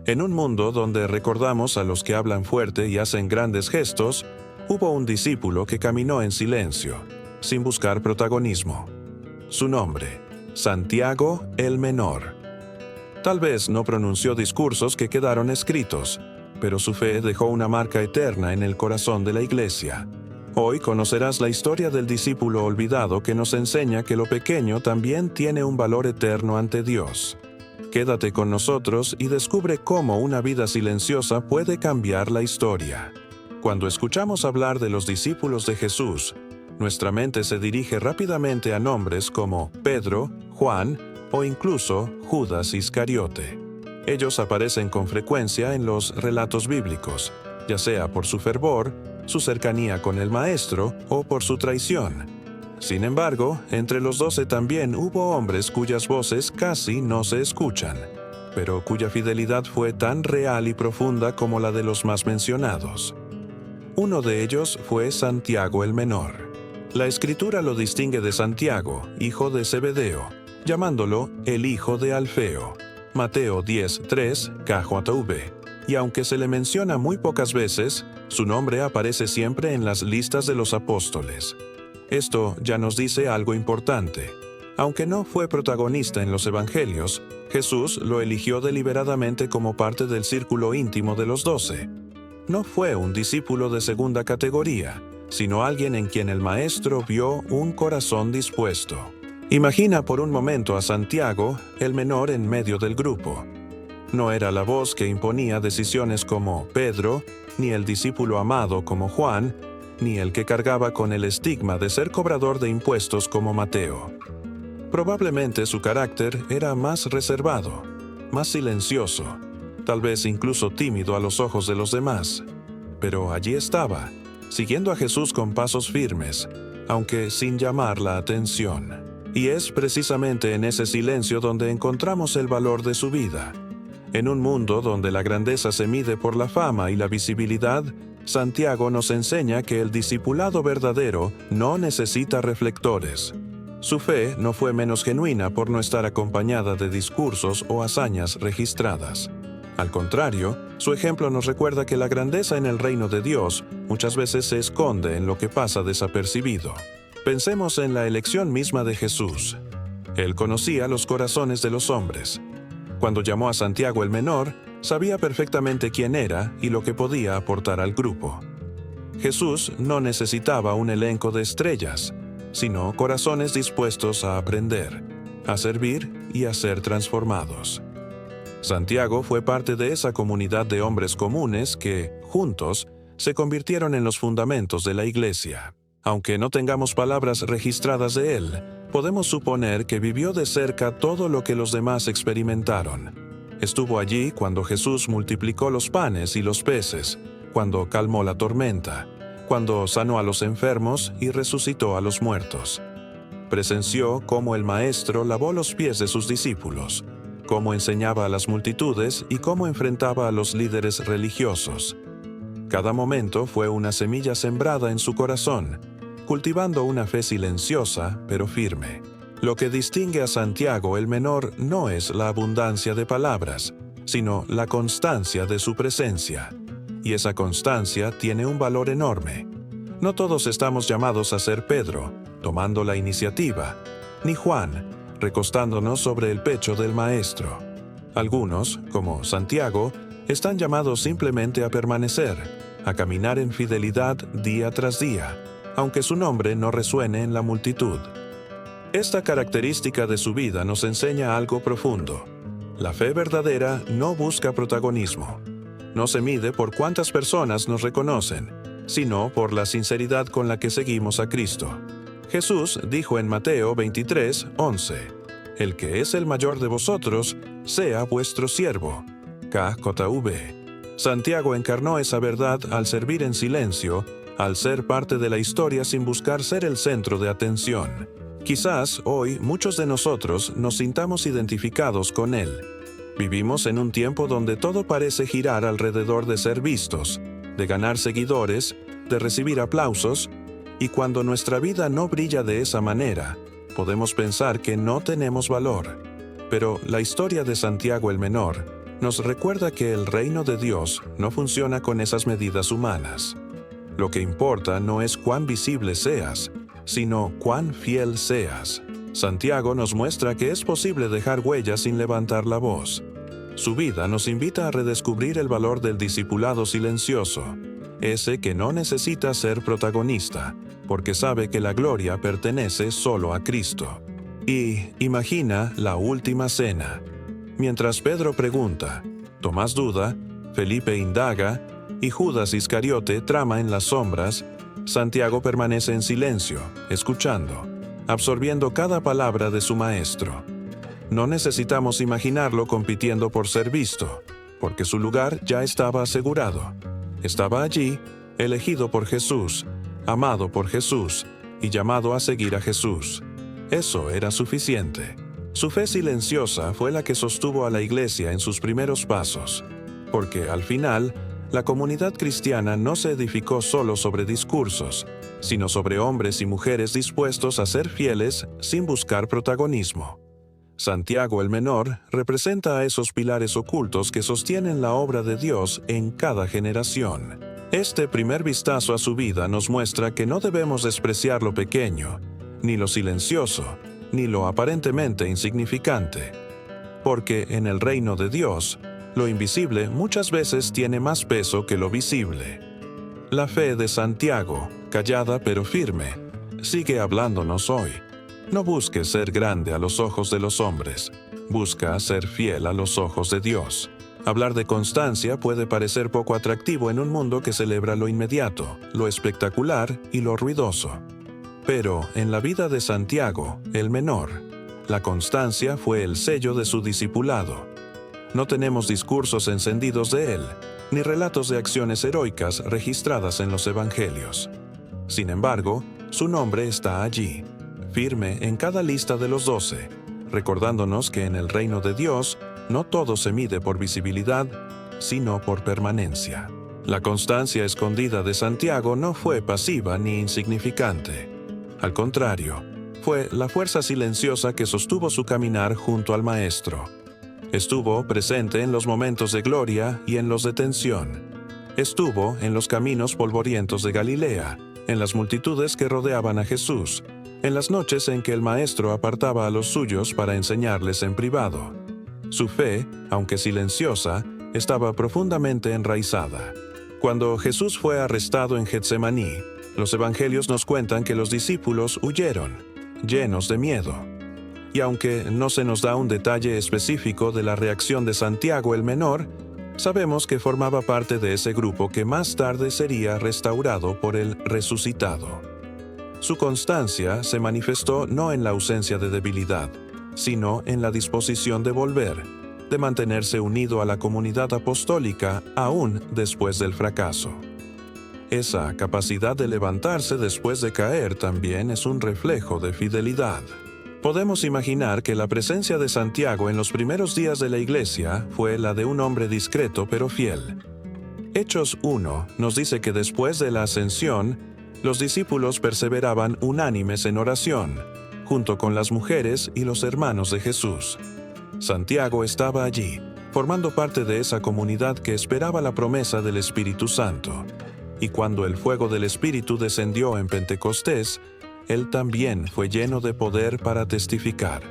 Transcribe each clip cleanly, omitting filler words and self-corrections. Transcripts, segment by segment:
En un mundo donde recordamos a los que hablan fuerte y hacen grandes gestos, hubo un discípulo que caminó en silencio, sin buscar protagonismo. Su nombre, Santiago el Menor. Tal vez no pronunció discursos que quedaron escritos, pero su fe dejó una marca eterna en el corazón de la Iglesia. Hoy conocerás la historia del discípulo olvidado que nos enseña que lo pequeño también tiene un valor eterno ante Dios. Quédate con nosotros y descubre cómo una vida silenciosa puede cambiar la historia. Cuando escuchamos hablar de los discípulos de Jesús, nuestra mente se dirige rápidamente a nombres como Pedro, Juan o incluso Judas Iscariote. Ellos aparecen con frecuencia en los relatos bíblicos, ya sea por su fervor, su cercanía con el Maestro o por su traición. Sin embargo, entre los 12 también hubo hombres cuyas voces casi no se escuchan, pero cuya fidelidad fue tan real y profunda como la de los más mencionados. Uno de ellos fue Santiago el Menor. La Escritura lo distingue de Santiago, hijo de Zebedeo, llamándolo el hijo de Alfeo. Mateo 10:3, KJV. Y aunque se le menciona muy pocas veces, su nombre aparece siempre en las listas de los apóstoles. Esto ya nos dice algo importante. Aunque no fue protagonista en los evangelios, Jesús lo eligió deliberadamente como parte del círculo íntimo de los 12. No fue un discípulo de segunda categoría, sino alguien en quien el Maestro vio un corazón dispuesto. Imagina por un momento a Santiago, el menor en medio del grupo. No era la voz que imponía decisiones como Pedro, ni el discípulo amado como Juan, ni el que cargaba con el estigma de ser cobrador de impuestos como Mateo. Probablemente su carácter era más reservado, más silencioso, tal vez incluso tímido a los ojos de los demás. Pero allí estaba, siguiendo a Jesús con pasos firmes, aunque sin llamar la atención. Y es precisamente en ese silencio donde encontramos el valor de su vida. En un mundo donde la grandeza se mide por la fama y la visibilidad, Santiago nos enseña que el discipulado verdadero no necesita reflectores. Su fe no fue menos genuina por no estar acompañada de discursos o hazañas registradas. Al contrario, su ejemplo nos recuerda que la grandeza en el reino de Dios muchas veces se esconde en lo que pasa desapercibido. Pensemos en la elección misma de Jesús. Él conocía los corazones de los hombres. Cuando llamó a Santiago el Menor, sabía perfectamente quién era y lo que podía aportar al grupo. Jesús no necesitaba un elenco de estrellas, sino corazones dispuestos a aprender, a servir y a ser transformados. Santiago fue parte de esa comunidad de hombres comunes que, juntos, se convirtieron en los fundamentos de la Iglesia. Aunque no tengamos palabras registradas de él, podemos suponer que vivió de cerca todo lo que los demás experimentaron. Estuvo allí cuando Jesús multiplicó los panes y los peces, cuando calmó la tormenta, cuando sanó a los enfermos y resucitó a los muertos. Presenció cómo el Maestro lavó los pies de sus discípulos, cómo enseñaba a las multitudes y cómo enfrentaba a los líderes religiosos. Cada momento fue una semilla sembrada en su corazón, cultivando una fe silenciosa pero firme. Lo que distingue a Santiago el Menor no es la abundancia de palabras, sino la constancia de su presencia. Y esa constancia tiene un valor enorme. No todos estamos llamados a ser Pedro, tomando la iniciativa, ni Juan, recostándonos sobre el pecho del Maestro. Algunos, como Santiago, están llamados simplemente a permanecer, a caminar en fidelidad día tras día, aunque su nombre no resuene en la multitud. Esta característica de su vida nos enseña algo profundo. La fe verdadera no busca protagonismo. No se mide por cuántas personas nos reconocen, sino por la sinceridad con la que seguimos a Cristo. Jesús dijo en Mateo 23:11, «El que es el mayor de vosotros, sea vuestro siervo». KJV. Santiago encarnó esa verdad al servir en silencio, al ser parte de la historia sin buscar ser el centro de atención. Quizás hoy muchos de nosotros nos sintamos identificados con él. Vivimos en un tiempo donde todo parece girar alrededor de ser vistos, de ganar seguidores, de recibir aplausos, y cuando nuestra vida no brilla de esa manera, podemos pensar que no tenemos valor. Pero la historia de Santiago el Menor nos recuerda que el reino de Dios no funciona con esas medidas humanas. Lo que importa no es cuán visible seas, sino cuán fiel seas. Santiago nos muestra que es posible dejar huellas sin levantar la voz. Su vida nos invita a redescubrir el valor del discipulado silencioso, ese que no necesita ser protagonista, porque sabe que la gloria pertenece solo a Cristo. Y imagina la última cena. Mientras Pedro pregunta, Tomás duda, Felipe indaga y Judas Iscariote trama en las sombras, Santiago permanece en silencio, escuchando, absorbiendo cada palabra de su maestro. No necesitamos imaginarlo compitiendo por ser visto, porque su lugar ya estaba asegurado. Estaba allí, elegido por Jesús, amado por Jesús y llamado a seguir a Jesús. Eso era suficiente. Su fe silenciosa fue la que sostuvo a la iglesia en sus primeros pasos, porque al final, la comunidad cristiana no se edificó solo sobre discursos, sino sobre hombres y mujeres dispuestos a ser fieles sin buscar protagonismo. Santiago el Menor representa a esos pilares ocultos que sostienen la obra de Dios en cada generación. Este primer vistazo a su vida nos muestra que no debemos despreciar lo pequeño, ni lo silencioso, ni lo aparentemente insignificante, porque en el reino de Dios, lo invisible muchas veces tiene más peso que lo visible. La fe de Santiago, callada pero firme, sigue hablándonos hoy. No busques ser grande a los ojos de los hombres, busca ser fiel a los ojos de Dios. Hablar de constancia puede parecer poco atractivo en un mundo que celebra lo inmediato, lo espectacular y lo ruidoso. Pero en la vida de Santiago, el Menor, la constancia fue el sello de su discipulado. No tenemos discursos encendidos de él, ni relatos de acciones heroicas registradas en los evangelios. Sin embargo, su nombre está allí, firme en cada lista de los 12, recordándonos que en el reino de Dios no todo se mide por visibilidad, sino por permanencia. La constancia escondida de Santiago no fue pasiva ni insignificante. Al contrario, fue la fuerza silenciosa que sostuvo su caminar junto al Maestro. Estuvo presente en los momentos de gloria y en los de tensión. Estuvo en los caminos polvorientos de Galilea, en las multitudes que rodeaban a Jesús, en las noches en que el Maestro apartaba a los suyos para enseñarles en privado. Su fe, aunque silenciosa, estaba profundamente enraizada. Cuando Jesús fue arrestado en Getsemaní, los evangelios nos cuentan que los discípulos huyeron, llenos de miedo. Y aunque no se nos da un detalle específico de la reacción de Santiago el Menor, sabemos que formaba parte de ese grupo que más tarde sería restaurado por el resucitado. Su constancia se manifestó no en la ausencia de debilidad, sino en la disposición de volver, de mantenerse unido a la comunidad apostólica aún después del fracaso. Esa capacidad de levantarse después de caer también es un reflejo de fidelidad. Podemos imaginar que la presencia de Santiago en los primeros días de la Iglesia fue la de un hombre discreto pero fiel. Hechos 1 nos dice que después de la ascensión, los discípulos perseveraban unánimes en oración, junto con las mujeres y los hermanos de Jesús. Santiago estaba allí, formando parte de esa comunidad que esperaba la promesa del Espíritu Santo. Y cuando el fuego del Espíritu descendió en Pentecostés, él también fue lleno de poder para testificar.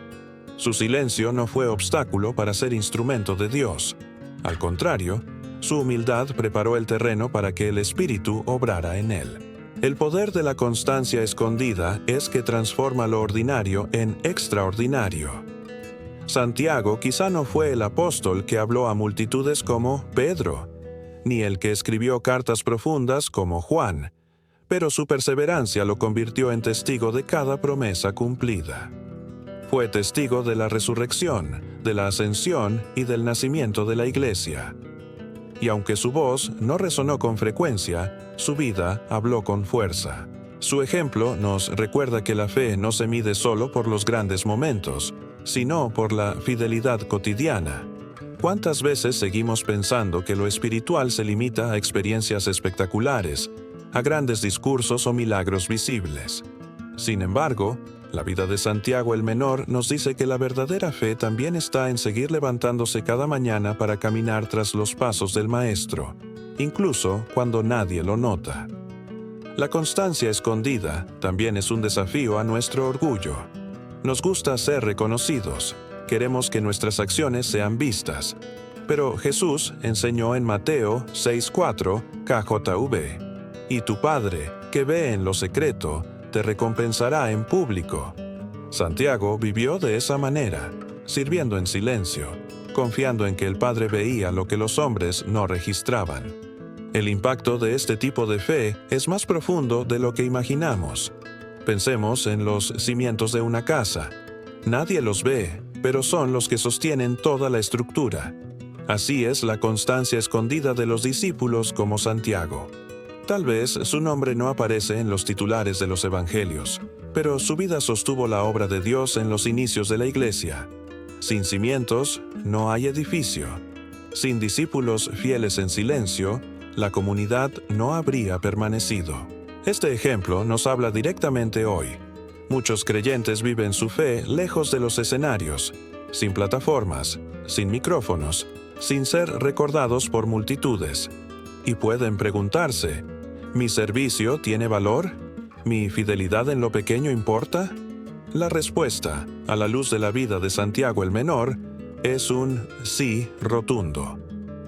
Su silencio no fue obstáculo para ser instrumento de Dios. Al contrario, su humildad preparó el terreno para que el Espíritu obrara en él. El poder de la constancia escondida es que transforma lo ordinario en extraordinario. Santiago quizá no fue el apóstol que habló a multitudes como Pedro, ni el que escribió cartas profundas como Juan, pero su perseverancia lo convirtió en testigo de cada promesa cumplida. Fue testigo de la resurrección, de la ascensión y del nacimiento de la Iglesia. Y aunque su voz no resonó con frecuencia, su vida habló con fuerza. Su ejemplo nos recuerda que la fe no se mide solo por los grandes momentos, sino por la fidelidad cotidiana. ¿Cuántas veces seguimos pensando que lo espiritual se limita a experiencias espectaculares, a grandes discursos o milagros visibles? Sin embargo, La vida de Santiago el Menor nos dice que la verdadera fe también está en seguir levantándose cada mañana para caminar tras los pasos del Maestro, incluso cuando nadie lo nota. La constancia escondida también es un desafío a nuestro orgullo. Nos gusta ser reconocidos, queremos que nuestras acciones sean vistas. Pero Jesús enseñó en Mateo 6:4 KJV, «Y tu Padre, que ve en lo secreto, te recompensará en público». Santiago vivió de esa manera, sirviendo en silencio, confiando en que el Padre veía lo que los hombres no registraban. El impacto de este tipo de fe es más profundo de lo que imaginamos. Pensemos en los cimientos de una casa. Nadie los ve, pero son los que sostienen toda la estructura. Así es la constancia escondida de los discípulos como Santiago. Tal vez su nombre no aparece en los titulares de los evangelios, pero su vida sostuvo la obra de Dios en los inicios de la iglesia. Sin cimientos, no hay edificio. Sin discípulos fieles en silencio, la comunidad no habría permanecido. Este ejemplo nos habla directamente hoy. Muchos creyentes viven su fe lejos de los escenarios, sin plataformas, sin micrófonos, sin ser recordados por multitudes. Y pueden preguntarse, ¿mi servicio tiene valor? ¿Mi fidelidad en lo pequeño importa? La respuesta, a la luz de la vida de Santiago el Menor, es un sí rotundo.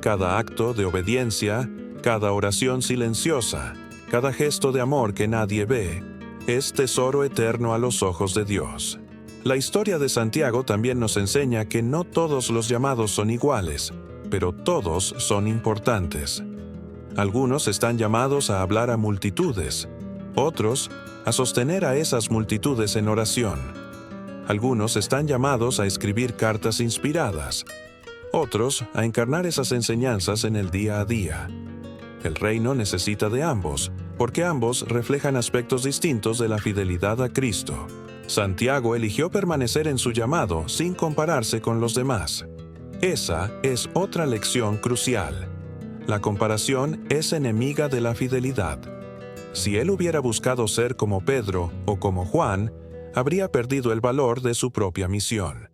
Cada acto de obediencia, cada oración silenciosa, cada gesto de amor que nadie ve, es tesoro eterno a los ojos de Dios. La historia de Santiago también nos enseña que no todos los llamados son iguales, pero todos son importantes. Algunos están llamados a hablar a multitudes, otros a sostener a esas multitudes en oración. Algunos están llamados a escribir cartas inspiradas, otros a encarnar esas enseñanzas en el día a día. El reino necesita de ambos, porque ambos reflejan aspectos distintos de la fidelidad a Cristo. Santiago eligió permanecer en su llamado sin compararse con los demás. Esa es otra lección crucial. La comparación es enemiga de la fidelidad. Si él hubiera buscado ser como Pedro o como Juan, habría perdido el valor de su propia misión.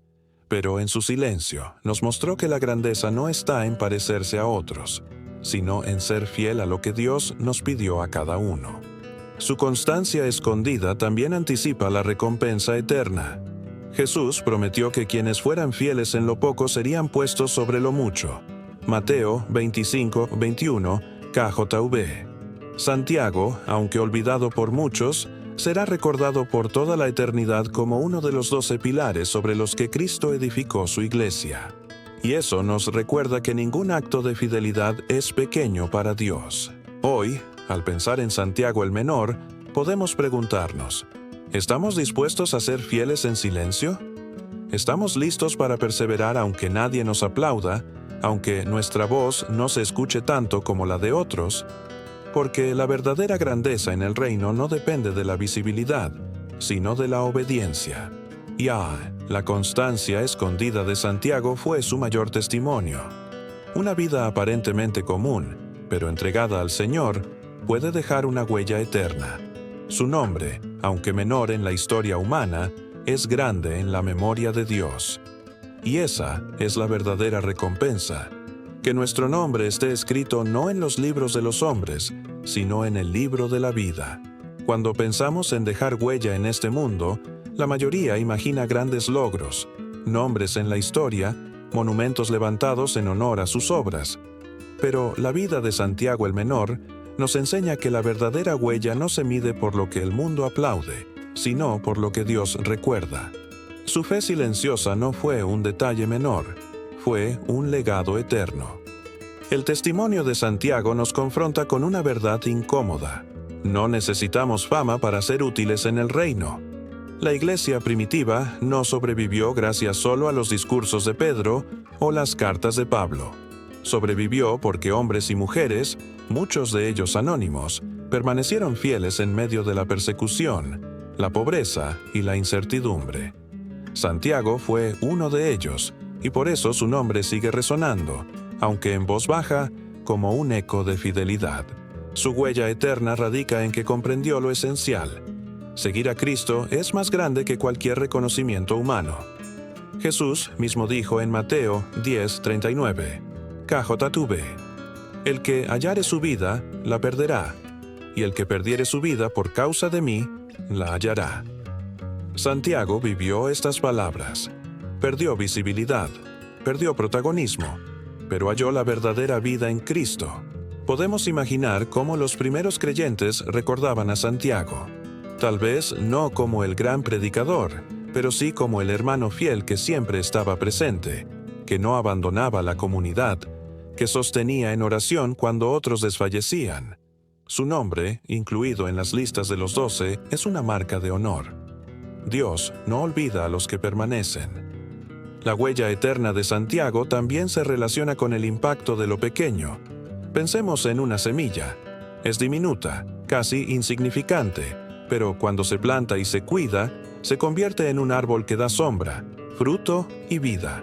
Pero en su silencio nos mostró que la grandeza no está en parecerse a otros, sino en ser fiel a lo que Dios nos pidió a cada uno. Su constancia escondida también anticipa la recompensa eterna. Jesús prometió que quienes fueran fieles en lo poco serían puestos sobre lo mucho. Mateo 25:21 KJV. Santiago, aunque olvidado por muchos, será recordado por toda la eternidad como uno de los 12 pilares sobre los que Cristo edificó su iglesia. Y eso nos recuerda que ningún acto de fidelidad es pequeño para Dios. Hoy, al pensar en Santiago el Menor, podemos preguntarnos, ¿estamos dispuestos a ser fieles en silencio? ¿Estamos listos para perseverar aunque nadie nos aplauda, aunque nuestra voz no se escuche tanto como la de otros? Porque la verdadera grandeza en el reino no depende de la visibilidad, sino de la obediencia. Y la constancia escondida de Santiago fue su mayor testimonio. Una vida aparentemente común, pero entregada al Señor, puede dejar una huella eterna. Su nombre, aunque menor en la historia humana, es grande en la memoria de Dios. Y esa es la verdadera recompensa, que nuestro nombre esté escrito no en los libros de los hombres, sino en el libro de la vida. Cuando pensamos en dejar huella en este mundo, la mayoría imagina grandes logros, nombres en la historia, monumentos levantados en honor a sus obras. Pero la vida de Santiago el Menor nos enseña que la verdadera huella no se mide por lo que el mundo aplaude, sino por lo que Dios recuerda. Su fe silenciosa no fue un detalle menor, fue un legado eterno. El testimonio de Santiago nos confronta con una verdad incómoda. No necesitamos fama para ser útiles en el reino. La iglesia primitiva no sobrevivió gracias solo a los discursos de Pedro o las cartas de Pablo. Sobrevivió porque hombres y mujeres, muchos de ellos anónimos, permanecieron fieles en medio de la persecución, la pobreza y la incertidumbre. Santiago fue uno de ellos, y por eso su nombre sigue resonando, aunque en voz baja, como un eco de fidelidad. Su huella eterna radica en que comprendió lo esencial. Seguir a Cristo es más grande que cualquier reconocimiento humano. Jesús mismo dijo en Mateo 10:39, KJV, el que hallare su vida, la perderá, y el que perdiere su vida por causa de mí, la hallará. Santiago vivió estas palabras. Perdió visibilidad, perdió protagonismo, pero halló la verdadera vida en Cristo. Podemos imaginar cómo los primeros creyentes recordaban a Santiago. Tal vez no como el gran predicador, pero sí como el hermano fiel que siempre estaba presente, que no abandonaba la comunidad, que sostenía en oración cuando otros desfallecían. Su nombre, incluido en las listas de los 12, es una marca de honor. Dios no olvida a los que permanecen. La huella eterna de Santiago también se relaciona con el impacto de lo pequeño. Pensemos en una semilla. Es diminuta, casi insignificante, pero cuando se planta y se cuida, se convierte en un árbol que da sombra, fruto y vida.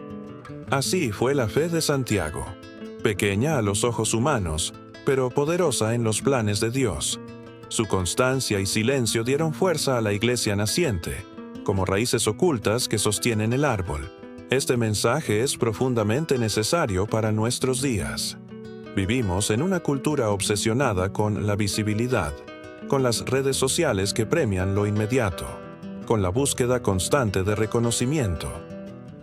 Así fue la fe de Santiago. Pequeña a los ojos humanos, pero poderosa en los planes de Dios. Su constancia y silencio dieron fuerza a la iglesia naciente, como raíces ocultas que sostienen el árbol. Este mensaje es profundamente necesario para nuestros días. Vivimos en una cultura obsesionada con la visibilidad, con las redes sociales que premian lo inmediato, con la búsqueda constante de reconocimiento.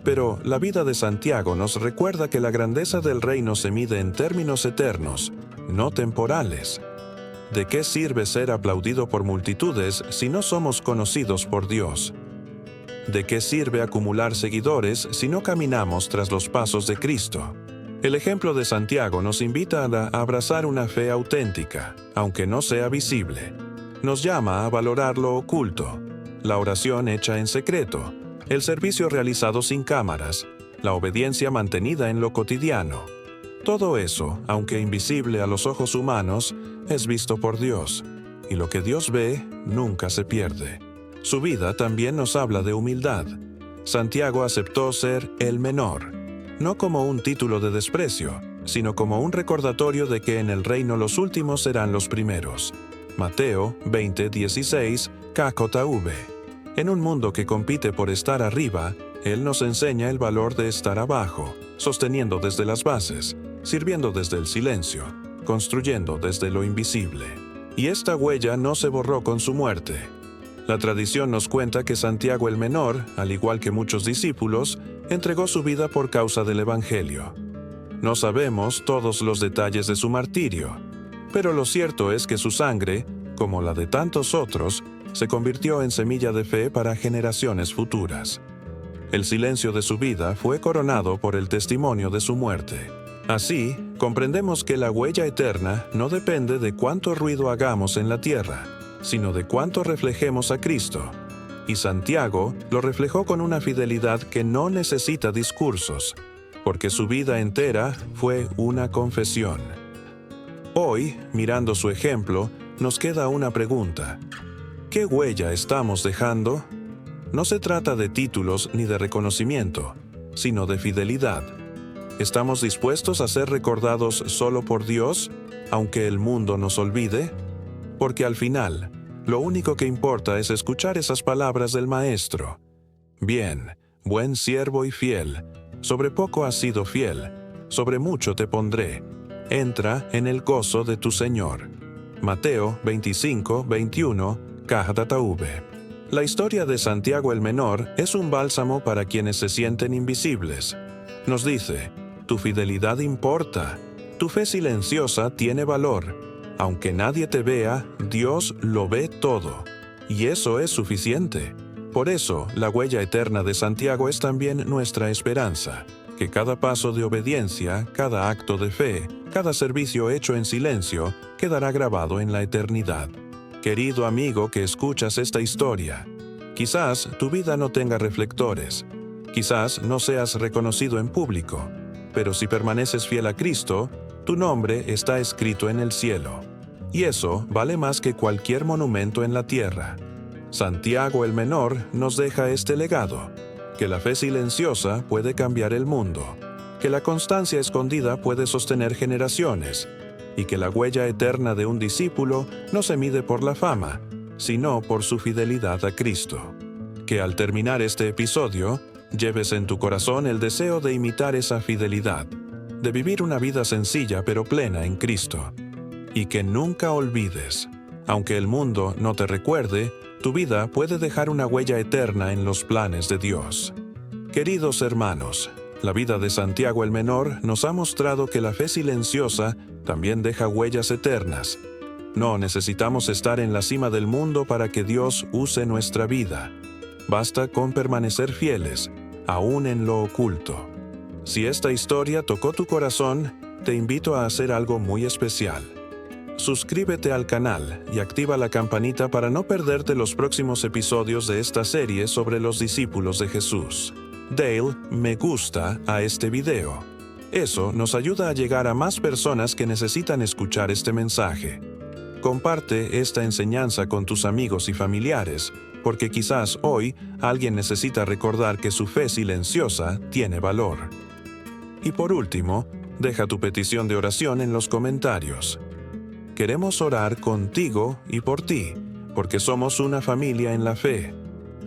Pero la vida de Santiago nos recuerda que la grandeza del reino se mide en términos eternos, no temporales. ¿De qué sirve ser aplaudido por multitudes si no somos conocidos por Dios? ¿De qué sirve acumular seguidores si no caminamos tras los pasos de Cristo? El ejemplo de Santiago nos invita a abrazar una fe auténtica, aunque no sea visible. Nos llama a valorar lo oculto, la oración hecha en secreto, el servicio realizado sin cámaras, la obediencia mantenida en lo cotidiano. Todo eso, aunque invisible a los ojos humanos, es visto por Dios, y lo que Dios ve nunca se pierde. Su vida también nos habla de humildad. Santiago aceptó ser el menor, no como un título de desprecio, sino como un recordatorio de que en el reino los últimos serán los primeros. Mateo 20:16, KJV. En un mundo que compite por estar arriba, Él nos enseña el valor de estar abajo, sosteniendo desde las bases, sirviendo desde el silencio, construyendo desde lo invisible. Y esta huella no se borró con su muerte. La tradición nos cuenta que Santiago el Menor, al igual que muchos discípulos, entregó su vida por causa del Evangelio. No sabemos todos los detalles de su martirio, pero lo cierto es que su sangre, como la de tantos otros, se convirtió en semilla de fe para generaciones futuras. El silencio de su vida fue coronado por el testimonio de su muerte. Así, comprendemos que la huella eterna no depende de cuánto ruido hagamos en la tierra, sino de cuánto reflejemos a Cristo. Y Santiago lo reflejó con una fidelidad que no necesita discursos, porque su vida entera fue una confesión. Hoy, mirando su ejemplo, nos queda una pregunta. ¿Qué huella estamos dejando? No se trata de títulos ni de reconocimiento, sino de fidelidad. ¿Estamos dispuestos a ser recordados solo por Dios, aunque el mundo nos olvide? Porque al final, lo único que importa es escuchar esas palabras del Maestro. Bien, buen siervo y fiel, sobre poco has sido fiel, sobre mucho te pondré. Entra en el gozo de tu Señor. Mateo 25:21, KJV. La historia de Santiago el Menor es un bálsamo para quienes se sienten invisibles. Nos dice, tu fidelidad importa, tu fe silenciosa tiene valor. Aunque nadie te vea, Dios lo ve todo. Y eso es suficiente. Por eso, la huella eterna de Santiago es también nuestra esperanza, que cada paso de obediencia, cada acto de fe, cada servicio hecho en silencio, quedará grabado en la eternidad. Querido amigo que escuchas esta historia, quizás tu vida no tenga reflectores, quizás no seas reconocido en público, pero si permaneces fiel a Cristo, tu nombre está escrito en el cielo. Y eso vale más que cualquier monumento en la tierra. Santiago el Menor nos deja este legado, que la fe silenciosa puede cambiar el mundo, que la constancia escondida puede sostener generaciones, y que la huella eterna de un discípulo no se mide por la fama, sino por su fidelidad a Cristo. Que al terminar este episodio, lleves en tu corazón el deseo de imitar esa fidelidad, de vivir una vida sencilla pero plena en Cristo. Y que nunca olvides, aunque el mundo no te recuerde, tu vida puede dejar una huella eterna en los planes de Dios. Queridos hermanos, la vida de Santiago el Menor nos ha mostrado que la fe silenciosa también deja huellas eternas. No necesitamos estar en la cima del mundo para que Dios use nuestra vida. Basta con permanecer fieles, aún en lo oculto. Si esta historia tocó tu corazón, te invito a hacer algo muy especial. Suscríbete al canal y activa la campanita para no perderte los próximos episodios de esta serie sobre los discípulos de Jesús. Dale me gusta a este video. Eso nos ayuda a llegar a más personas que necesitan escuchar este mensaje. Comparte esta enseñanza con tus amigos y familiares, porque quizás hoy alguien necesita recordar que su fe silenciosa tiene valor. Y por último, deja tu petición de oración en los comentarios. Queremos orar contigo y por ti, porque somos una familia en la fe.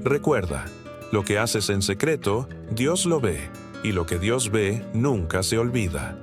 Recuerda, lo que haces en secreto, Dios lo ve, y lo que Dios ve nunca se olvida.